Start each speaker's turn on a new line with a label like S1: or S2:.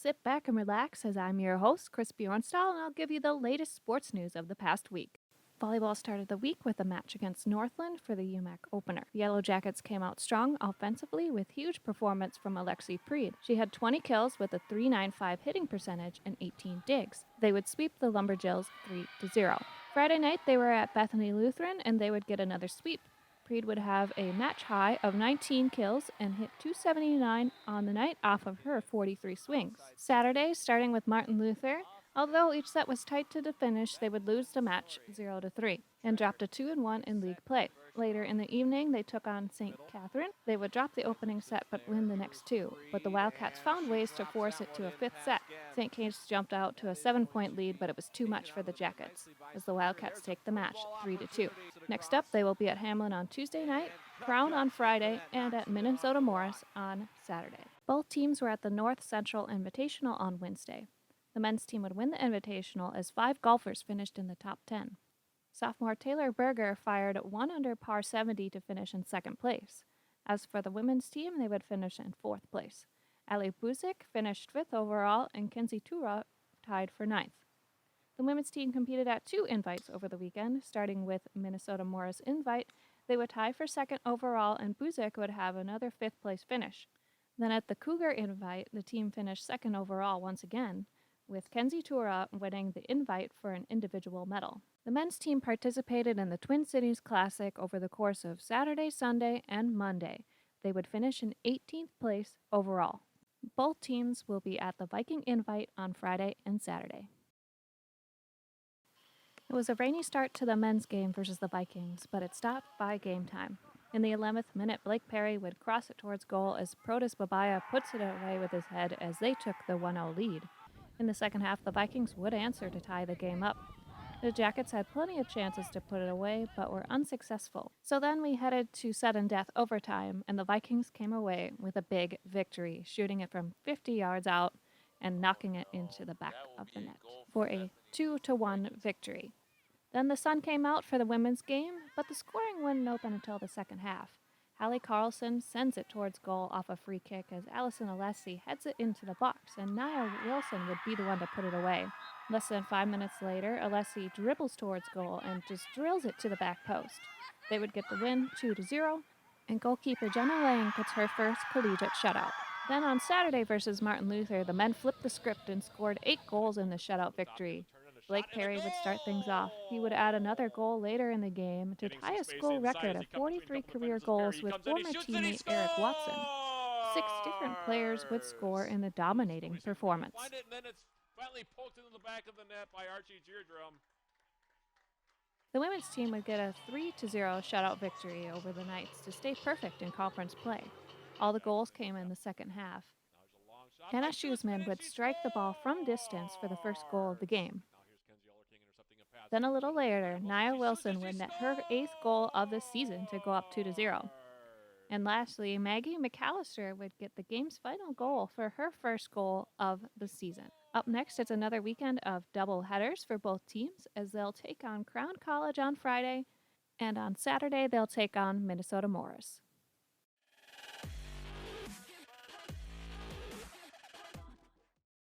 S1: sit back and relax as I'm your host, Chris Bjornstall, and I'll give you the latest sports news of the past week. Volleyball started the week with a match against Northland for the UMAC opener. The Yellow Jackets came out strong offensively with huge performance from Alexi Preed. She had 20 kills with a .395 hitting percentage and 18 digs. They would sweep the Lumberjills 3-0. Friday night they were at Bethany Lutheran and they would get another sweep. Preed would have a match high of 19 kills and hit .279 on the night off of her 43 swings. Saturday, starting with Martin Luther, although each set was tight to the finish, they would lose the match 0-3 and dropped a 2-1 in league play. Later in the evening, they took on St. Catherine. They would drop the opening set but win the next two, but the Wildcats found ways to force it to a fifth set. St. Kate's jumped out to a 7-point lead, but it was too much for the Jackets, as the Wildcats take the match 3-2. Next up, they will be at Hamlin on Tuesday night, Crown on Friday, and at Minnesota Morris on Saturday. Both teams were at the North Central Invitational on Wednesday. The men's team would win the Invitational as 5 golfers finished in the top 10. Sophomore Taylor Berger fired 1 under par 70 to finish in second place. As for the women's team, they would finish in fourth place. Ali Buzik finished 5th overall, and Kenzie Tura tied for 9th. The women's team competed at 2 invites over the weekend, starting with Minnesota Morris Invite. They would tie for 2nd overall, and Buzik would have another 5th place finish. Then at the Cougar Invite, the team finished 2nd overall once again, with Kenzie Tura winning the invite for an individual medal. The men's team participated in the Twin Cities Classic over the course of Saturday, Sunday, and Monday. They would finish in 18th place overall. Both teams will be at the Viking Invite on Friday and Saturday. It was a rainy start to the men's game versus the Vikings, but it stopped by game time. In the 11th minute, Blake Perry would cross it towards goal as Protas Babaya puts it away with his head as they took the 1-0 lead. In the second half, the Vikings would answer to tie the game up. The Jackets had plenty of chances to put it away, but were unsuccessful. So then we headed to sudden death overtime, and the Vikings came away with a big victory, shooting it from 50 yards out and knocking it into the back of the net for a 2-1 victory. Then the sun came out for the women's game, but the scoring wouldn't open until the second half. Hallie Carlson sends it towards goal off a free kick as Allison Alessi heads it into the box, and Nia Wilson would be the one to put it away. Less than 5 minutes later, Alessi dribbles towards goal and just drills it to the back post. They would get the win 2-0, and goalkeeper Jenna Lang gets her first collegiate shutout. Then on Saturday versus Martin Luther, the men flipped the script and scored 8 goals in the shutout victory. Blake Perry would start things off. He would add another goal later in the game to tie a school record of 43 career goals with former teammate Eric Watson. 6 different players would score in the dominating performance. The women's team would get a 3-0 shutout victory over the Knights to stay perfect in conference play. All the goals came in the second half. Hannah Schuesman would strike the ball from distance for the first goal of the game. Then a little later, Nia Wilson would net her 8th goal of the season to go up 2-0. And lastly, Maggie McAllister would get the game's final goal for her first goal of the season. Up next, it's another weekend of double headers for both teams as they'll take on Crown College on Friday, and on Saturday they'll take on Minnesota Morris.